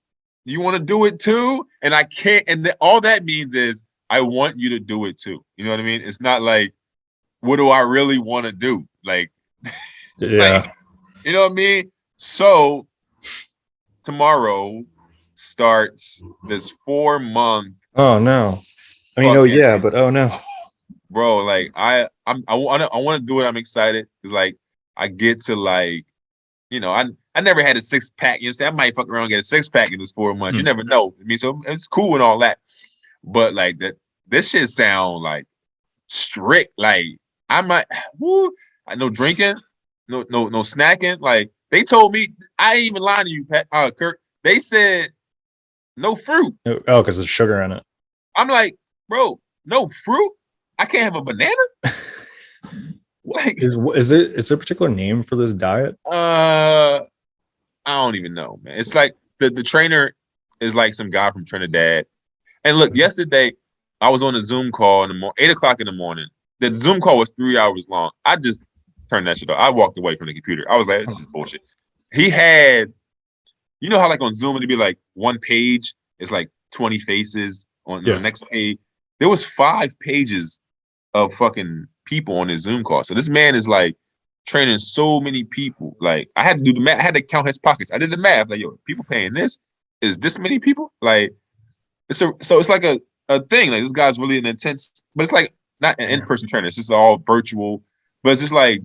You want to do it too?" And I can't. And all that means is I want you to do it too. You know what I mean? It's not like, what do I really want to do? Like, yeah, you know what I mean? So tomorrow starts this 4-month. Oh no! I mean, but oh no, bro. Like I want to do it. I'm excited because like I get to like, I never had a 6-pack. You know what I'm saying? I might fuck around and get a 6-pack in this 4 months. You never know. I mean, so it's cool and all that, but like this shit sound like strict. Like I might, no drinking, no snacking. Like they told me, I ain't even lying to you, Kirk. They said no fruit. Oh, because there's sugar in it. I'm like, bro, no fruit? I can't have a banana? Like, is there a particular name for this diet? I don't even know, man. It's like the trainer is like some guy from Trinidad. And look, yesterday I was on a Zoom call in the 8 o'clock in the morning. The Zoom call was 3 hours long. I just turned that shit off. I walked away from the computer. I was like, this is bullshit. He had, you know how like on Zoom it'd be like one page is like 20 faces on the next page. There was 5 pages of fucking people on his Zoom call. So this man is like training so many people. Like I had to do the math. I had to count his pockets. I did the math. Like, yo, people paying this is this many people? Like, so it's like a thing. Like this guy's really an intense, but it's like not an in-person trainer. It's just all virtual. But it's just like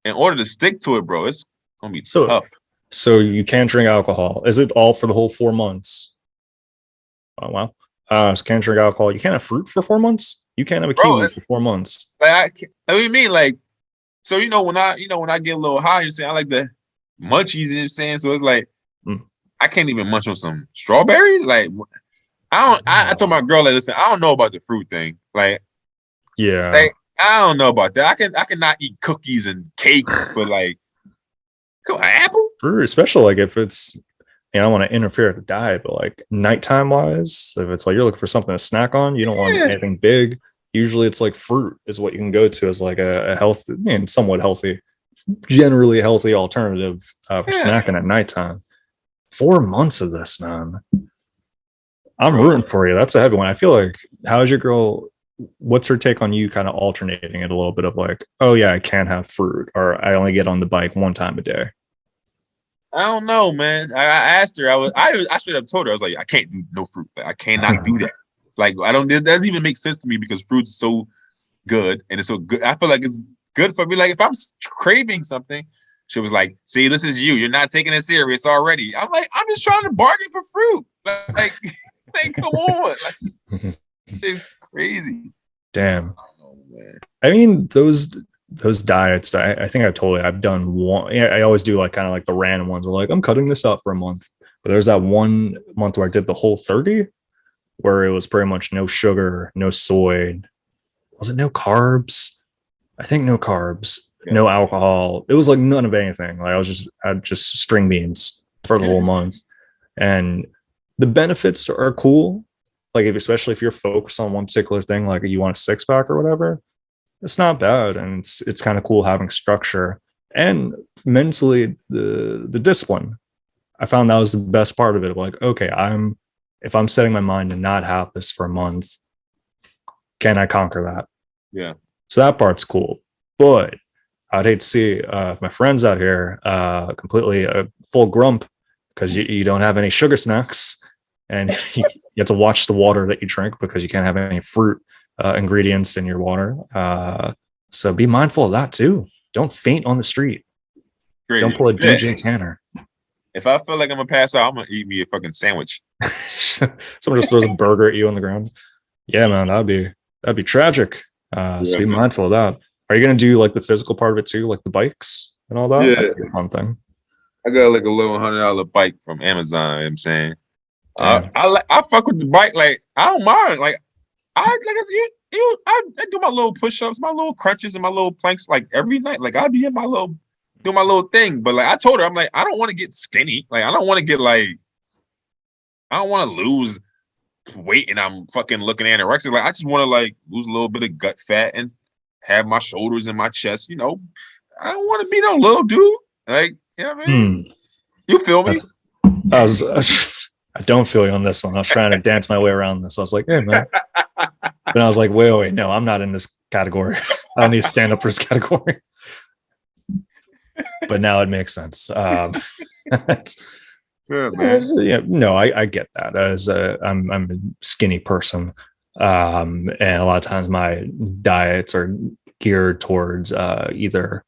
in order to stick to it, bro, it's gonna be So tough. so you can't drink alcohol. Is it all for the whole 4 months? Oh wow. So can't drink alcohol. You can't have fruit for 4 months. You can't have a Bro, kiwi it's for 4 months. like what do you mean? Like, so when I get a little high, you're saying I like the munchies, you know what I'm saying? So it's like Mm. I can't even munch on some strawberries. Like I told my girl, like, listen, I don't know about the fruit thing. Like Yeah. I don't know about that. I cannot eat cookies and cakes, but like come on, apple? Fruit, especially like if it's I don't want to interfere with the diet, but like nighttime wise, if it's like you're looking for something to snack on, you don't want Yeah. anything big. Usually it's like fruit is what you can go to as like a healthy and somewhat healthy, generally healthy alternative for Yeah. snacking at nighttime. 4 months of this, man. I'm Bro. rooting for you. That's a heavy one. I feel like, how's your girl? What's her take on you kind of alternating it a little bit of like, oh yeah, I can't have fruit, or I only get on the bike one time a day. I don't know, man. I asked her. I straight up told her I was like, I can't do no fruit. Like, I cannot do that. Like I don't. It doesn't even make sense to me because fruit's so good and it's so good. I feel like it's good for me. Like if I'm craving something, she was like, "See, this is you. You're not taking it serious already." I'm like, I'm just trying to bargain for fruit. Like, like come on. Like, it's crazy. Damn. Oh man. I mean, those diets. I think I've done one. Yeah, I always do like kind of like the random ones. Where like I'm cutting this up for a month, but there's that 1 month where I did the whole 30, where it was pretty much no sugar, no soy. Was it no carbs? I think no carbs, no alcohol. It was like none of anything. Like I had just string beans for the whole month, and the benefits are cool. Like especially if you're focused on one particular thing, like you want a 6 pack or whatever, it's not bad, and it's kind of cool having structure and mentally the discipline. I found that was the best part of it. Like, okay, if I'm setting my mind to not have this for a month, can I conquer that? Yeah. So that part's cool. But I'd hate to see my friends out here completely full grump because you don't have any sugar snacks, and you have to watch the water that you drink because you can't have any fruit ingredients in your water. So be mindful of that too. Don't faint on the street. Crazy. Don't pull a DJ Tanner. If I feel like I'm gonna pass out, I'm gonna eat me a fucking sandwich. Someone just throws a burger at you on the ground. Yeah, man, that'd be tragic. So be mindful of that. Are you gonna do like the physical part of it too, like the bikes and all that? Yeah. That'd be a fun thing. I got like a little $100 bike from Amazon. You know what I'm saying, I fuck with the bike. Like I don't mind. Like I do my little push-ups, my little crunches, and my little planks like every night. Like I be in my little do my little thing. But like I told her, I'm like, I don't want to get skinny. Like I don't want to get like I don't want to lose weight and I'm fucking looking anorexic. Like I just want to like lose a little bit of gut fat and have my shoulders and my chest. You know, I don't want to be no little dude. Like, you know what I mean? You feel me? I don't feel you on this one. I was trying to dance my way around this. I was like, hey man. But I was like, wait, no, I'm not in this category. I need to stand up for this category. But now it makes sense. Yeah, no, I get that. As I'm a skinny person, and a lot of times my diets are geared towards either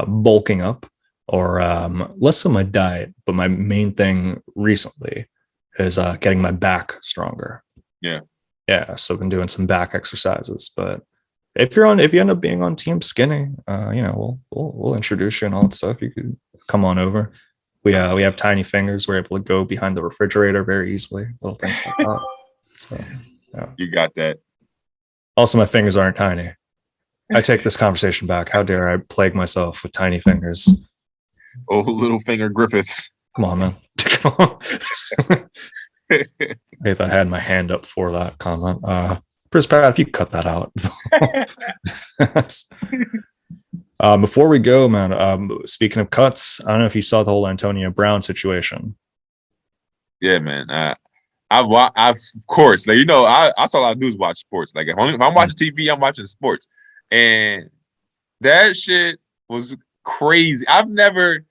bulking up or less of my diet. But my main thing recently is getting my back stronger. Yeah. So I've been doing some back exercises. But if you end up being on Team Skinny, we'll introduce you and all that stuff. You could come on over. We have tiny fingers. We're able to go behind the refrigerator very easily. Little things like that. So, yeah. You got that. Also, my fingers aren't tiny. I take this conversation back. How dare I plague myself with tiny fingers? Oh, little finger Griffiths. Come on, man. Come on. I thought I had my hand up for that comment. Chris Pat, if you cut that out. Before we go, man, speaking of cuts, I don't know if you saw the whole Antonio Brown situation. Yeah, man. I've of course, like, you know, I saw a lot of news watch sports. Like if I'm watching TV, I'm watching sports. And that shit was crazy. I've never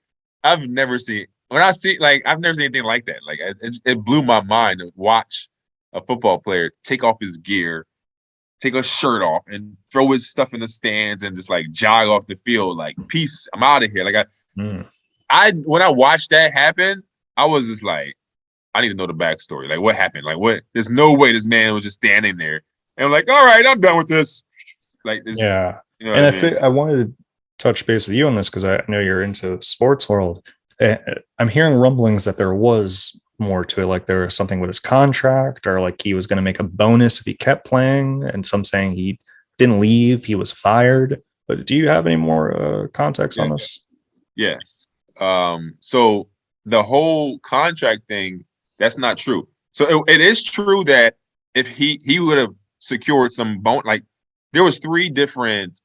seen I've never seen anything like that. Like it blew my mind to watch a football player take off his gear take a shirt off and throw his stuff in the stands and just like jog off the field. Like, peace, I'm out of here. Like I when I watched that happen, I was just like, I need to know the backstory. Like, what happened? Like, what? There's no way this man was just standing there. And I'm like, all right, I'm done with this. Like, this, Yeah. you know And what I I mean? think I wanted to touch base with you on this because I know you're into sports world. I'm hearing rumblings that there was more to it, like there was something with his contract, or like he was going to make a bonus if he kept playing, and some saying he didn't leave, he was fired. But do you have any more context on this? Yeah. So the whole contract thing, that's not true. So it is true that if he would have secured some like there was three different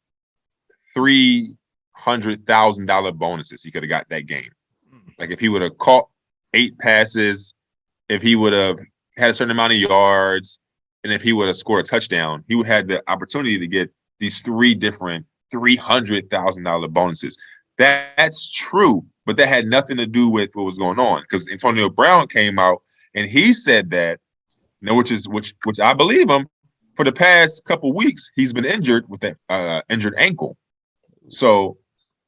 $300,000 bonuses he could have got that game. Like if he would have caught 8 passes, if he would have had a certain amount of yards, and if he would have scored a touchdown, he would have the opportunity to get these 3 different $300,000 bonuses. That's true, but that had nothing to do with what was going on, because Antonio Brown came out and he said that, you know, which I believe him. For the past couple weeks, he's been injured with that injured ankle. So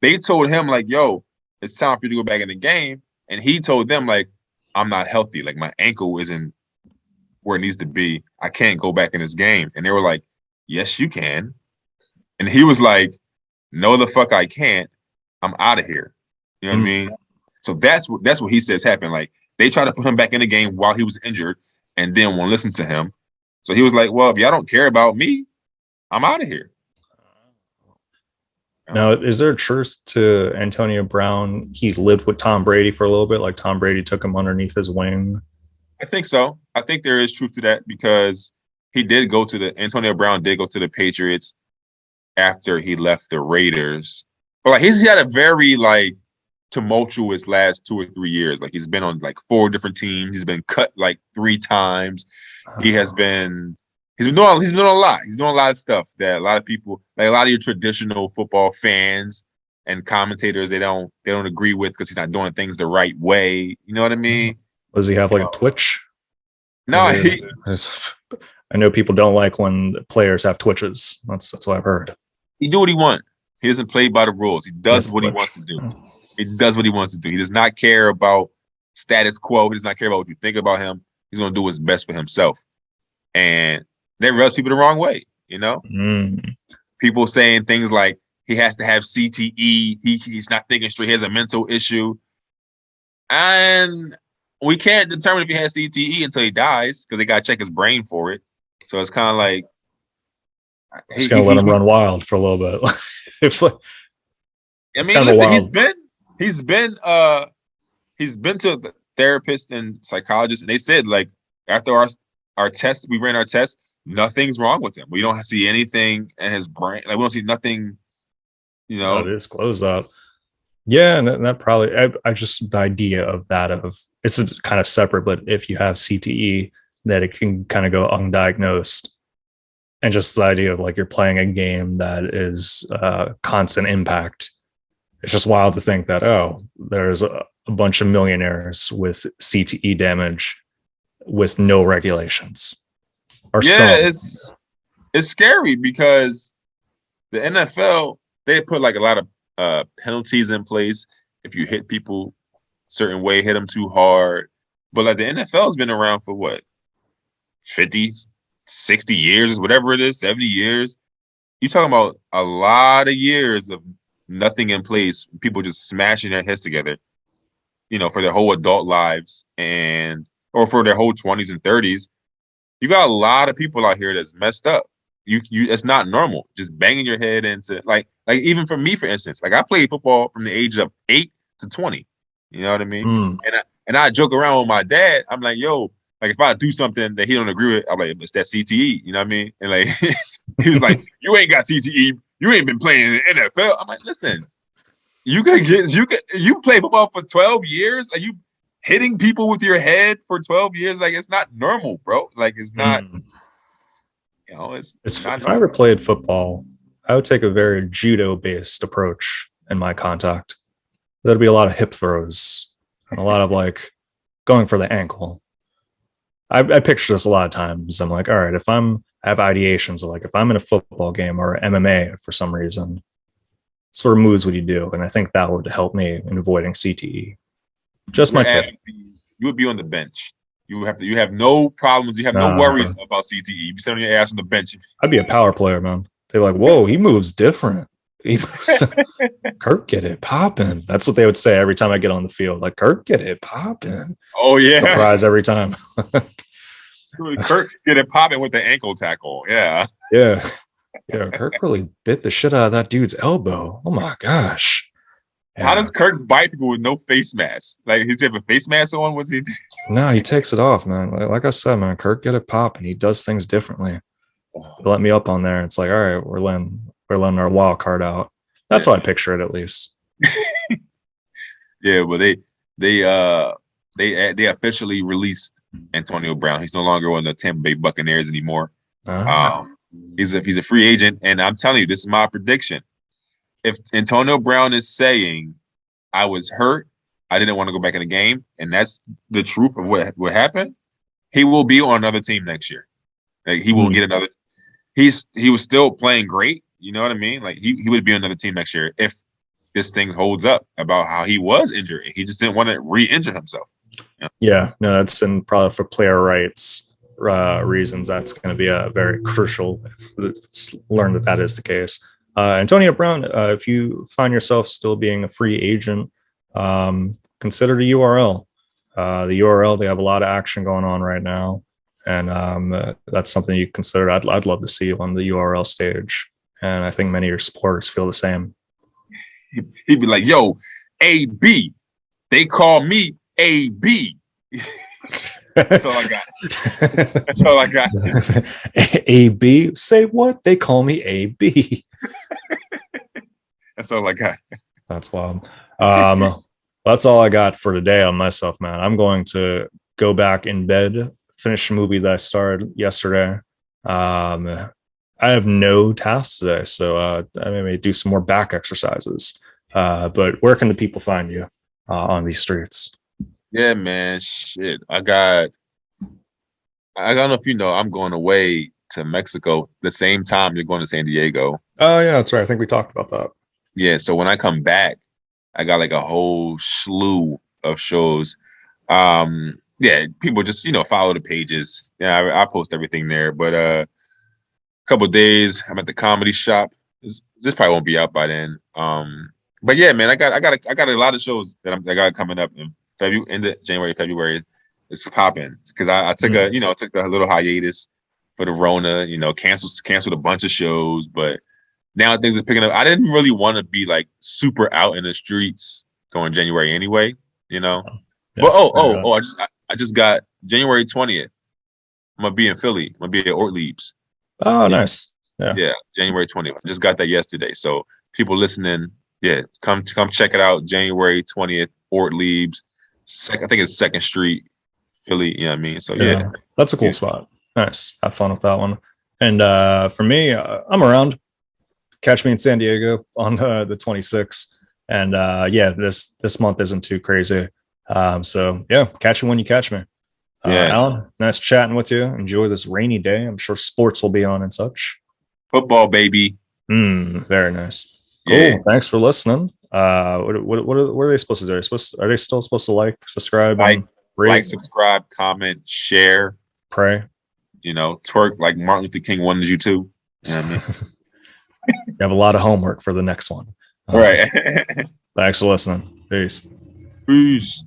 they told him like, "Yo, it's time for you to go back in the game," and he told them like, "I'm not healthy. Like my ankle isn't where it needs to be. I can't go back in this game." And they were like, "Yes, you can." And he was like, "No, the fuck I can't. I'm out of here." You know what I mean? So that's what he says happened. Like they tried to put him back in the game while he was injured, and then won't listen to him. So he was like, "Well, if y'all don't care about me, I'm out of here." Now, is there a truth to Antonio Brown? He lived with Tom Brady for a little bit, like Tom Brady took him underneath his wing. I think so. I think there is truth to that, because Antonio Brown did go to the Patriots after he left the Raiders. But like he's had a very like tumultuous last 2 or 3 years. Like he's been on like 4 different teams. He's been cut like 3 times. He's been doing a lot. He's doing a lot of stuff that a lot of people, like a lot of your traditional football fans and commentators, they don't agree with, because he's not doing things the right way. You know what I mean? Does he have like a Twitch? No, I know people don't like when players have Twitches. That's what I've heard. he do what he wants. He doesn't play by the rules. He does what he wants to do. He does what he wants to do. He does not care about status quo. He does not care about what you think about him. He's going to do what's best for himself. And that rubs people the wrong way, you know? People saying things like he has to have CTE. He's not thinking straight. He has a mental issue. And we can't determine if he has CTE until he dies, because they got to check his brain for it. So it's kind of like, just gonna let him run wild for a little bit. I mean, listen, he's been to the therapist and psychologist, and they said like after our test, we ran our test, nothing's wrong with him. We don't see anything in his brain. Like we don't see nothing, you know. It is closed out. Yeah, and that probably I just the idea of that of it's kind of separate, but if you have CTE, that it can kind of go undiagnosed. And just the idea of like you're playing a game that is constant impact. It's just wild to think that, oh, there's a bunch of millionaires with CTE damage with no regulations. Or it's scary, because the NFL, they put like a lot of penalties in place if you hit people a certain way, hit them too hard. But like the NFL has been around for what, 50, 60 years, whatever it is, 70 years. You're talking about a lot of years of nothing in place, people just smashing their heads together, you know, for their whole adult lives or for their whole 20s and 30s. You got a lot of people out here that's messed up. You it's not normal. Just banging your head into like even for me, for instance, like I played football from the age of 8 to 20. You know what I mean? And I joke around with my dad. I'm like, yo, like if I do something that he don't agree with, I'm like, it's that CTE, you know what I mean? And like he was like, you ain't got CTE, you ain't been playing in the NFL. I'm like, listen, you play football for 12 years, are you hitting people with your head for 12 years? Like it's not normal, bro. Like it's not, you know, it's not if I ever played football, I would take a very judo-based approach in my contact. There'd be a lot of hip throws and a lot of like going for the ankle. I picture this a lot of times. I'm like, all right, if I'm have ideations of like if I'm in a football game or MMA for some reason, sort of moves would you do? And I think that would help me in avoiding CTE. Just my tip. You would be on the bench. You have no problems. You have no worries about CTE. You be sitting on your ass on the bench. I'd be a power player, man. They're like, whoa, he moves different. He moves. Kirk, get it popping. That's what they would say every time I get on the field. Like, Kirk, get it popping. Oh yeah, surprise every time. Kirk get it popping with the ankle tackle. Yeah. Kirk really bit the shit out of that dude's elbow. Oh my gosh. How does Kirk bite people with no face mask? Like, he's have a face mask on? What's he? No, he takes it off, man. Like I said, man, Kirk get it popping. He does things differently. Let me up on there. It's like, all right, we're letting our wild card out. That's how I picture it, at least. Yeah, well, they officially released Antonio Brown. He's no longer on the Tampa Bay Buccaneers anymore. He's a free agent, and I'm telling you, this is my prediction. If Antonio Brown is saying, I was hurt, I didn't want to go back in the game, and that's the truth of what happened, he will be on another team next year. Like, he will get another. He was still playing great. You know what I mean? Like, he would be on another team next year if this thing holds up about how he was injured. He just didn't want to re-injure himself. Yeah, no, that's in probably for player rights reasons. That's going to be a very crucial. Learn that is the case. Antonio Brown, if you find yourself still being a free agent, consider the URL. The URL, they have a lot of action going on right now, and that's something you consider. I'd love to see you on the URL stage, and I think many of your supporters feel the same. He'd be like, "Yo, AB, they call me AB." That's all I got. That's all I got. AB, say what? They call me AB. That's all I got. That's wild. That's all I got for today on myself, man. I'm going to go back in bed, finish a movie that I started yesterday. I have no tasks today, so I may do some more back exercises. But where can the people find you on these streets? Yeah, man. Shit. I don't know if you know, I'm going away to Mexico the same time you're going to San Diego. Oh, yeah, that's right. I think we talked about that. Yeah, so when I come back, I got like a whole slew of shows. Yeah, people just, follow the pages. Yeah, I post everything there. But a couple of days, I'm at the comedy shop. This probably won't be out by then. But yeah, man, I got a lot of shows that I got coming up in February, end of January, February. It's popping because I took took a little hiatus for the Rona. Canceled a bunch of shows, but now things are picking up. I didn't really want to be like super out in the streets going January anyway, Yeah, but I just got January 20th. I'm gonna be in Philly. I'm gonna be at Ortlieb's. Oh, nice. Yeah, January 20th. I just got that yesterday. So people listening, come check it out. January 20th, Ortlieb's. I think it's 2nd Street, Philly. You know what I mean? So yeah. That's a cool spot. Nice. Have fun with that one. And for me, I'm around. Catch me in San Diego on the 26th. And this month isn't too crazy. So yeah, catch you when you catch me. Alan, nice chatting with you. Enjoy this rainy day. I'm sure sports will be on and such. Football, baby. Very nice. Cool. Yeah. Thanks for listening. What are they supposed to do? Are they still supposed to like, subscribe, like, subscribe, comment, share, pray? Twerk like Martin Luther King wanted you to. You know what I mean? You have a lot of homework for the next one. All right. Thanks for listening. Peace. Peace.